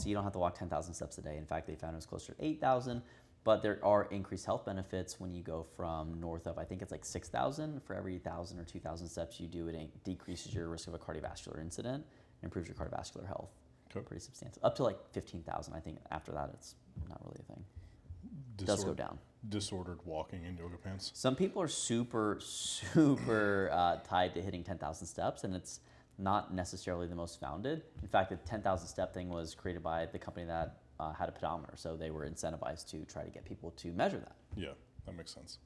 so you don't have to walk 10,000 steps a day. In fact, they found it was closer to 8,000. But there are increased health benefits when you go from north of, I think it's like 6,000. For every 1,000 or 2,000 steps you do, it decreases your risk of a cardiovascular incident and improves your cardiovascular health. Okay. Pretty substantial. Up to like 15,000. I think after that, it's not really a thing. It does go down. Disordered walking in yoga pants. Some people are super tied to hitting 10,000 steps, and it's not necessarily the most founded. In fact, the 10,000 step thing was created by the company that had a pedometer, so they were incentivized to try to get people to measure that. Yeah, that makes sense.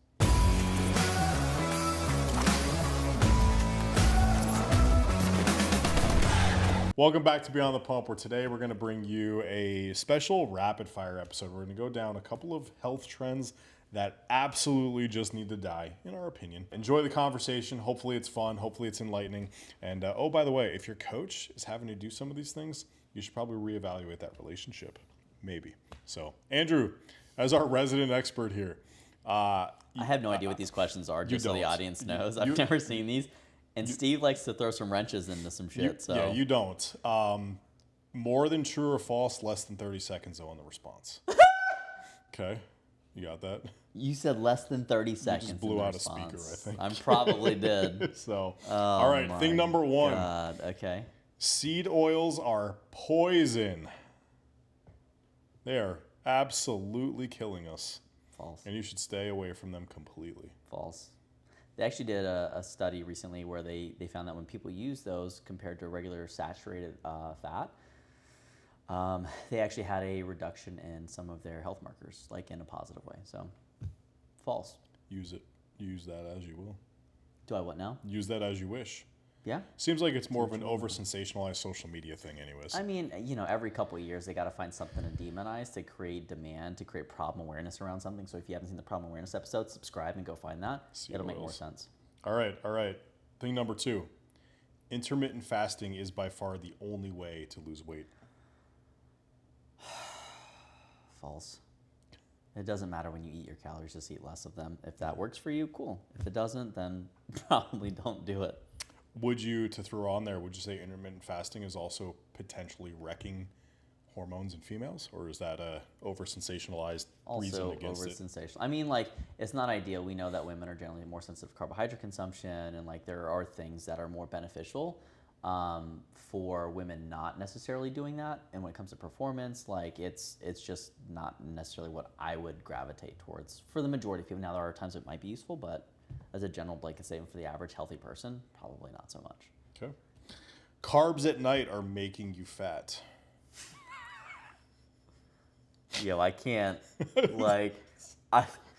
Welcome back to Beyond the Pump, where today we're going to bring you a special rapid fire episode. We're going to go down a couple of health trends that absolutely just need to die, in our opinion. Enjoy the conversation. Hopefully it's fun. Hopefully it's enlightening. And oh, by the way, if your coach is having to do some of these things, you should probably reevaluate that relationship. Maybe. So, Andrew, as our resident expert here. I have no idea what these questions are, just so the audience knows. I've never seen these. And Steve likes to throw some wrenches into some shit. Yeah, you don't. More than true or false, less than 30 seconds though on the response. Okay, you got that? You said less than 30 seconds. You just blew out a speaker, I think. I probably did. So, all right, thing number one. God, okay. Seed oils are poison. They are absolutely killing us. False. And you should stay away from them completely. False. They actually did a study recently where they found that when people use those compared to regular saturated fat, they actually had a reduction in some of their health markers, like in a positive way. So, false. Use it. Use that as you will. Do I what now? Use that as you wish. Yeah. Seems like it's more of an over-sensationalized social media thing anyways. I mean, every couple of years they got to find something to demonize to create demand, to create problem awareness around something. So if you haven't seen the problem awareness episode, subscribe and go find that. It'll make more sense. All right. Thing number two. Intermittent fasting is by far the only way to lose weight. False. It doesn't matter when you eat your calories, just eat less of them. If that works for you, cool. If it doesn't, then probably don't do it. Would you say intermittent fasting is also potentially wrecking hormones in females, or is that a over-sensationalized reason against it? Also over-sensational. I mean, it's not ideal. We know that women are generally more sensitive to carbohydrate consumption, and there are things that are more beneficial for women not necessarily doing that. And when it comes to performance, it's just not necessarily what I would gravitate towards for the majority of people. Now, there are times it might be useful, but as a general blanket statement for the average healthy person, probably not so much. Okay. Carbs at night are making you fat. Yo, I can't,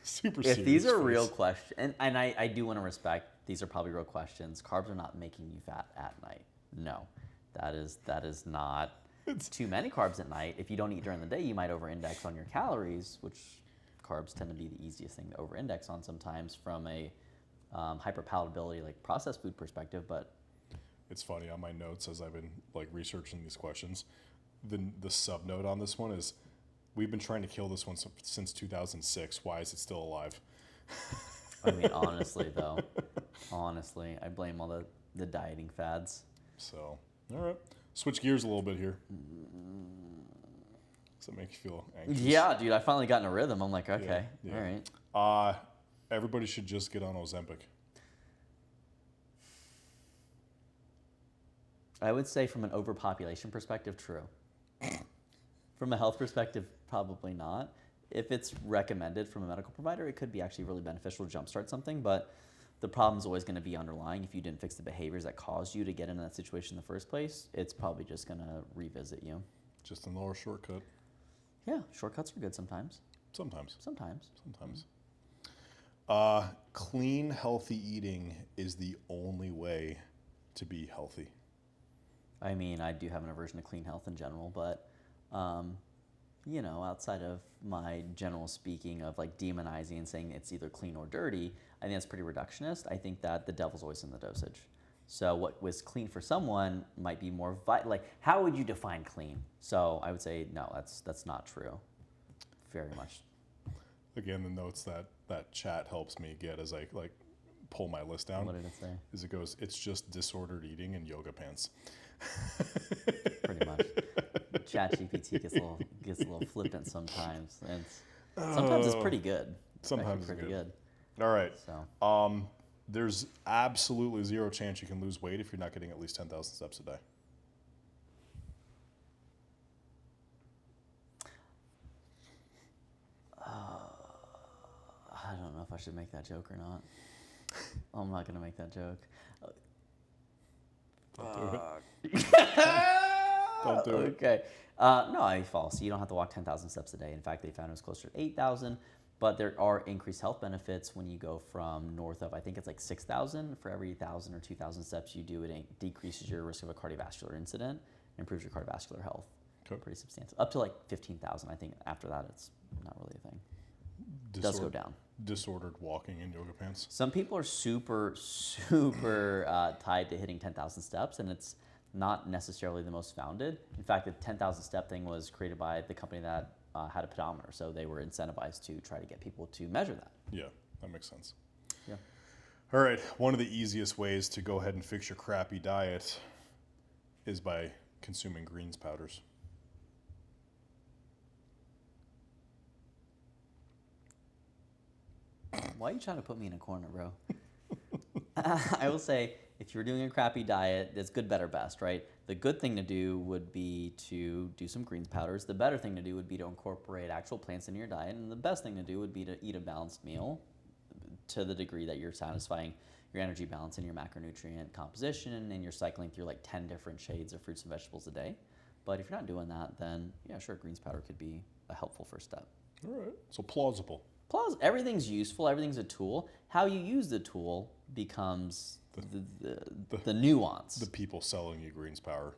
Super if these are face. real questions, and I do want to respect, these are probably real questions. Carbs are not making you fat at night. No, that is not too many carbs at night. If you don't eat during the day, you might over-index on your calories, which carbs tend to be the easiest thing to over-index on sometimes from a hyperpalatability, processed food perspective. But it's funny, on my notes as I've been researching these questions, the sub note on this one is, we've been trying to kill this one since 2006. Why is it still alive? I mean, honestly, I blame all the dieting fads. So, all right. Switch gears a little bit here. Does that make you feel anxious? Yeah, dude, I finally got in a rhythm. I'm like, okay, yeah. All right. Everybody should just get on Ozempic. I would say from an overpopulation perspective, true. From a health perspective, probably not. If it's recommended from a medical provider, it could be actually really beneficial to jumpstart something, but the problem is always going to be underlying. If you didn't fix the behaviors that caused you to get into that situation in the first place, it's probably just going to revisit you. Just a lower shortcut. Yeah, shortcuts are good sometimes. Sometimes. Clean, healthy eating is the only way to be healthy. I mean, I do have an aversion to clean health in general, but outside of my general speaking of demonizing and saying it's either clean or dirty, I think that's pretty reductionist. I think that the devil's always in the dosage. So what was clean for someone might be more how would you define clean? So I would say no, that's not true. Very much. Again, the notes that chat helps me get as I pull my list down. What did it say? Is it goes, it's just disordered eating and yoga pants. Pretty much. ChatGPT gets a little flippant sometimes, and sometimes it's pretty good. Sometimes Actually it's pretty good. All right. So There's absolutely zero chance you can lose weight if you're not getting at least 10,000 steps a day. I don't know if I should make that joke or not. I'm not gonna make that joke. Don't do it. Don't do it. Okay. No, false. You don't have to walk 10,000 steps a day. In fact, they found it was closer to 8,000. But there are increased health benefits when you go from north of, I think it's like 6,000. For every 1,000 or 2,000 steps you do, it decreases your risk of a cardiovascular incident, improves your cardiovascular health. Okay. Pretty substantial. Up to like 15,000. I think after that, it's not really a thing. It does go down. Disordered walking in yoga pants. Some people are super tied to hitting 10,000 steps, and it's not necessarily the most founded. In fact, the 10,000 step thing was created by the company that had a pedometer, so they were incentivized to try to get people to measure that. Yeah, that makes sense. Yeah. All right, one of the easiest ways to go ahead and fix your crappy diet is by consuming greens powders. Why are you trying to put me in a corner, bro? I will say, if you're doing a crappy diet, that's good, better, best, right? The good thing to do would be to do some greens powders. The better thing to do would be to incorporate actual plants into your diet. And the best thing to do would be to eat a balanced meal to the degree that you're satisfying your energy balance and your macronutrient composition, and you're cycling through like 10 different shades of fruits and vegetables a day. But if you're not doing that, then yeah, sure, greens powder could be a helpful first step. All right, so plausible. Plus, everything's useful. Everything's a tool. How you use the tool becomes the nuance. The people selling you greens powder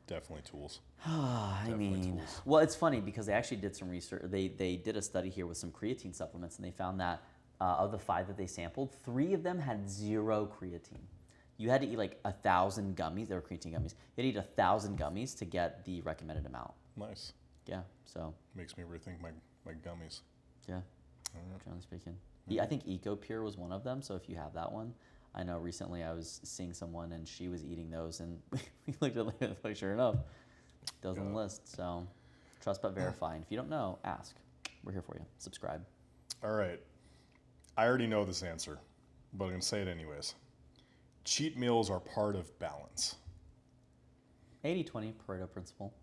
definitely tools. I mean, tools. Well, it's funny because they actually did some research. They did a study here with some creatine supplements, and they found that of the 5 that they sampled, 3 of them had 0 creatine. You had to eat like 1,000 gummies. They were creatine gummies. You had to eat 1,000 gummies to get the recommended amount. Nice. Yeah. So makes me rethink my gummies. Yeah. Generally speaking. I think EcoPure was one of them, so if you have that one. I know recently I was seeing someone and she was eating those, and we looked at it like, sure enough, it doesn't list. So trust but verify. And if you don't know, ask. We're here for you. Subscribe. All right. I already know this answer, but I'm going to say it anyways. Cheat meals are part of balance. 80-20 Pareto principle.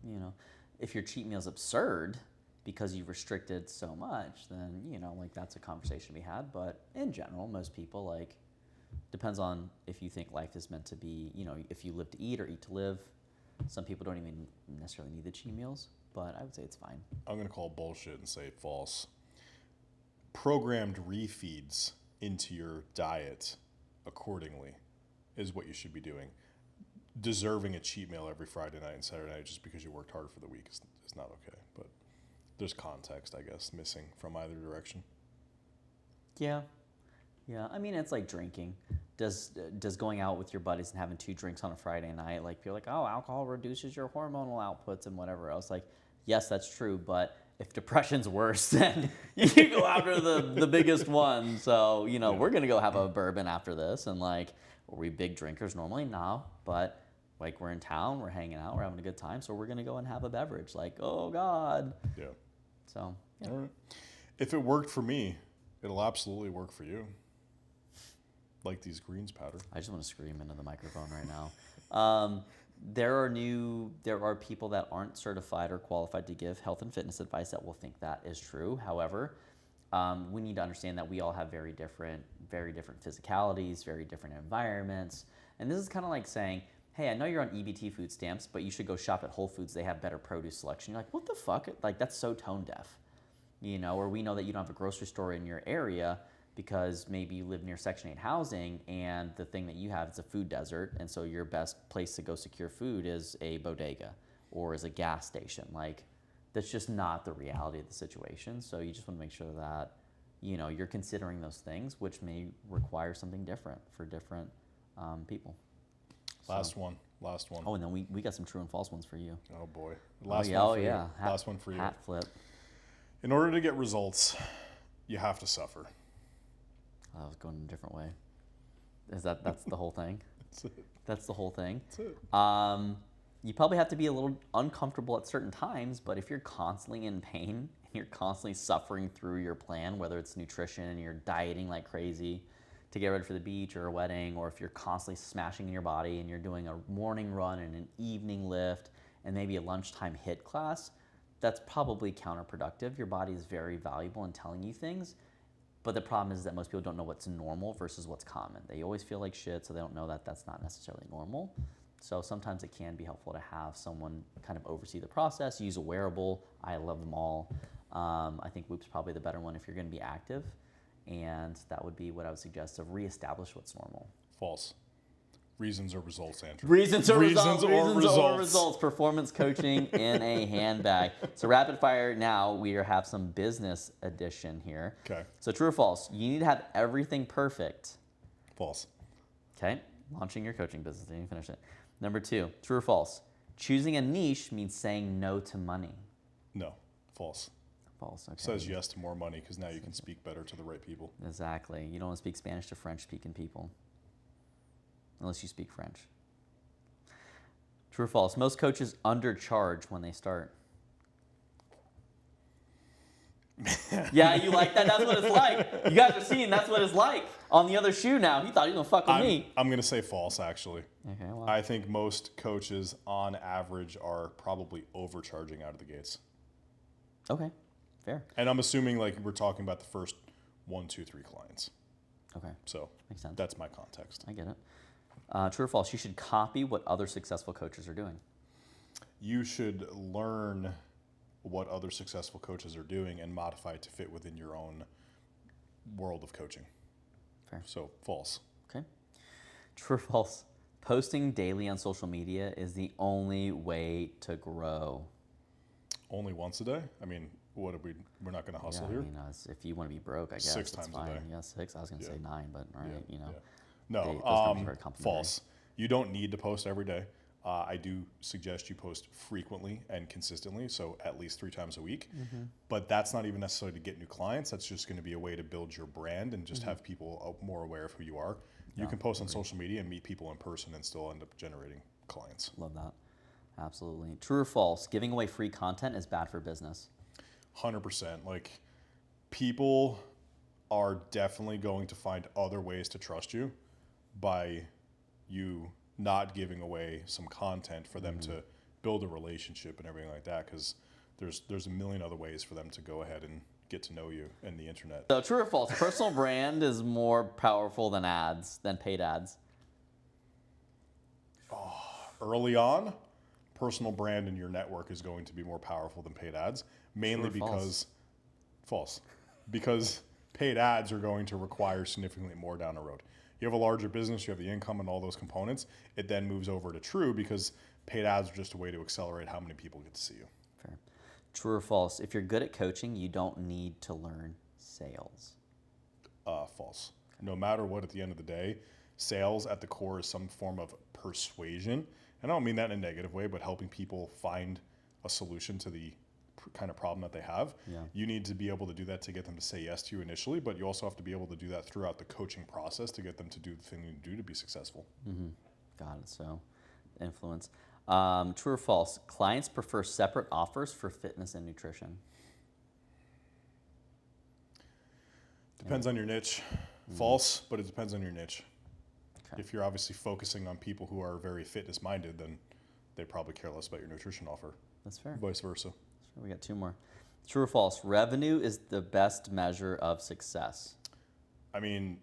You know, if your cheat meal is absurd because you've restricted so much, then, you know, like that's a conversation to be had. But in general, most people, like, depends on if you think life is meant to be, you know, if you live to eat or eat to live. Some people don't even necessarily need the cheat meals, but I would say it's fine. I'm going to call bullshit and say false. Programmed refeeds into your diet accordingly is what you should be doing. Deserving a cheat meal every Friday night and Saturday night just because you worked hard for the week is not okay. But there's context, I guess, missing from either direction. Yeah. Yeah. I mean, it's like drinking. Does going out with your buddies and having 2 drinks on a Friday night, like, you're like, oh, alcohol reduces your hormonal outputs and whatever else. Like, yes, that's true. But if depression's worse, then you can go after the biggest one. So, you know, we're going to go have a bourbon after this. And, like, are we big drinkers normally? No. But, like, we're in town, we're hanging out, we're having a good time. So we're going to go and have a beverage. Like, oh, God. Yeah. So, yeah. All right. If it worked for me, it'll absolutely work for you. Like these greens powder. I just want to scream into the microphone right now. There are people that aren't certified or qualified to give health and fitness advice that will think that is true. However, we need to understand that we all have very different physicalities, very different environments. And this is kind of like saying, hey, I know you're on EBT food stamps, but you should go shop at Whole Foods. They have better produce selection. You're like, what the fuck? Like, that's so tone deaf. You know, or we know that you don't have a grocery store in your area because maybe you live near Section 8 housing and the thing that you have is a food desert, and so your best place to go secure food is a bodega or is a gas station. Like, that's just not the reality of the situation. So you just want to make sure that, you know, you're considering those things, which may require something different for different people. Last one. Oh, and then we got some true and false ones for you. Oh, boy. Last one for you. Hat flip. In order to get results, you have to suffer. I was going a different way. That's the whole thing? That's it. That's the whole thing? That's it. You probably have to be a little uncomfortable at certain times, but if you're constantly in pain and you're constantly suffering through your plan, whether it's nutrition and you're dieting like crazy to get ready for the beach or a wedding, or if you're constantly smashing in your body and you're doing a morning run and an evening lift and maybe a lunchtime HIIT class, that's probably counterproductive. Your body is very valuable in telling you things, but the problem is that most people don't know what's normal versus what's common. They always feel like shit, so they don't know that that's not necessarily normal. So sometimes it can be helpful to have someone kind of oversee the process, use a wearable. I love them all. I think Whoop's probably the better one if you're going to be active. And that would be what I would suggest, to reestablish what's normal. False. Reasons or results, Andrew. Reasons or results. Performance coaching in a handbag. So rapid fire now, we have some business edition here. Okay. So true or false, you need to have everything perfect. False. Okay. Launching your coaching business, then you finish it. Number 2, true or false, choosing a niche means saying no to money. No. False. False. Okay. Says yes to more money because now you can speak better to the right people. Exactly. You don't want to speak Spanish to French-speaking people. Unless you speak French. True or false? Most coaches undercharge when they start. Yeah, you like that? That's what it's like. You guys are seeing that's what it's like. On the other shoe now. He thought he was going to fuck with me. I'm going to say false, actually. Okay, well. I think most coaches, on average, are probably overcharging out of the gates. Okay, fair. And I'm assuming like we're talking about the first 1, 2, 3 clients. Okay, So makes sense. that's my context. I get it. True or false? You should copy what other successful coaches are doing. You should learn what other successful coaches are doing and modify it to fit within your own world of coaching. Fair. So false. Okay. True or false? Posting daily on social media is the only way to grow. Only once a day? I mean, what are we're not going to hustle Yeah, here? you know, if you want to be broke, I guess 6 it's times a fine. day. Yeah, 6. I was going to say 9, but all right, you know. Yeah. No, those numbers are very complimentary. false. You don't need to post every day. I do suggest you post frequently and consistently, so at least 3 times a week. Mm-hmm. But that's not even necessarily to get new clients. That's just going to be a way to build your brand and just have people more aware of who you are. You can post on social media and meet people in person and still end up generating clients. Love that. Absolutely. True or false? Giving away free content is bad for business. 100%. Like, people are definitely going to find other ways to trust you by you not giving away some content for them to build a relationship and everything like that, because there's a million other ways for them to go ahead and get to know you in the internet. So true or false? Personal brand is more powerful than paid ads. Early on, personal brand in your network is going to be more powerful than paid ads, mainly True or because false, because paid ads are going to require significantly more down the road. You have a larger business, you have the income and all those components. It then moves over to true because paid ads are just a way to accelerate how many people get to see you. Fair. True or false? If you're good at coaching, you don't need to learn sales. False. No matter what, at the end of the day, sales at the core is some form of persuasion. And I don't mean that in a negative way, but helping people find a solution to the kind of problem that they have. Yeah. You need to be able to do that to get them to say yes to you initially, but you also have to be able to do that throughout the coaching process to get them to do the thing you do to be successful. Mm-hmm. Got it. So, influence. True or false? Clients prefer separate offers for fitness and nutrition. Depends on your niche. False, but it depends on your niche. Okay. If you're obviously focusing on people who are very fitness minded, then they probably care less about your nutrition offer. That's fair. Vice versa. Sure, we got 2 more. True or false? Revenue is the best measure of success. I mean,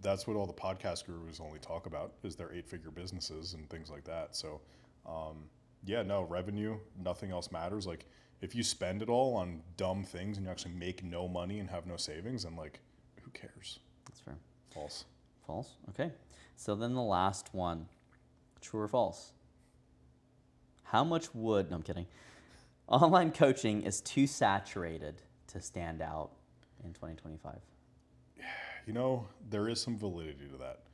that's what all the podcast gurus only talk about is their 8-figure businesses and things like that. So, revenue, nothing else matters. Like, if you spend it all on dumb things and you actually make no money and have no savings, then like, who cares? That's fair. False. False. Okay. So then the last one. True or false? How much would... No, I'm kidding. Online coaching is too saturated to stand out in 2025. You know, there is some validity to that.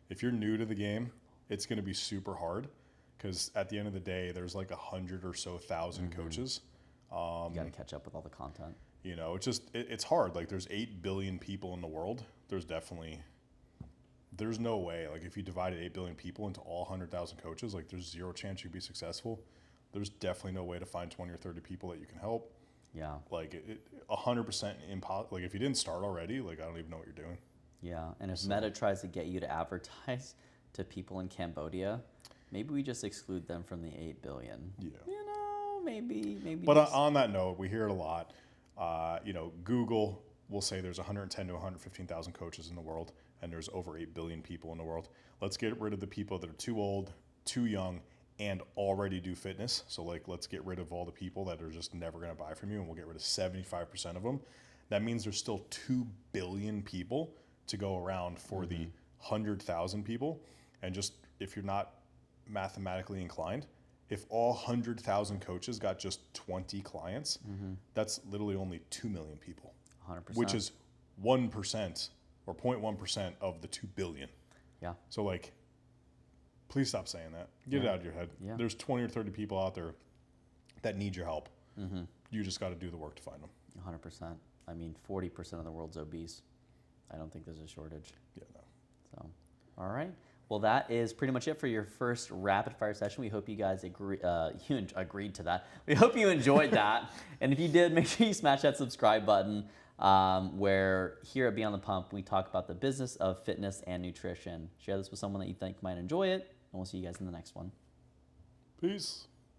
If you're new to the game, it's going to be super hard because at the end of the day, there's like 100 or so thousand coaches. You got to catch up with all the content. You know, it's hard. Like, there's 8 billion people in the world. There's definitely there's no way. Like if you divided 8 billion people into all 100,000 coaches, like there's zero chance you'd be successful. There's definitely no way to find 20 or 30 people that you can help. Yeah. Like 100% impossible. Like if you didn't start already, like I don't even know what you're doing. Yeah. And if Meta tries to get you to advertise to people in Cambodia, maybe we just exclude them from the 8 billion. Yeah. You know, maybe. But just, on that note, we hear it a lot. Google will say there's 110 to 115,000 coaches in the world, and there's over 8 billion people in the world. Let's get rid of the people that are too old, too young, and already do fitness. So like, let's get rid of all the people that are just never going to buy from you, and we'll get rid of 75% of them. That means there's still 2 billion people to go around for the 100,000 people. And just, if you're not mathematically inclined, if all 100,000 coaches got just 20 clients, that's literally only 2 million people, 100%. which is 1% or 0.1% of the 2 billion. Yeah. So like, please stop saying that. Get it out of your head. Yeah. There's 20 or 30 people out there that need your help. You just got to do the work to find them. 100%. I mean, 40% of the world's obese. I don't think there's a shortage. Yeah, no. So, all right. Well, that is pretty much it for your first rapid fire session. We hope you guys agreed to that. We hope you enjoyed that. And if you did, make sure you smash that subscribe button, where here at Beyond the Pump, we talk about the business of fitness and nutrition. Share this with someone that you think might enjoy it, and we'll see you guys in the next one. Peace.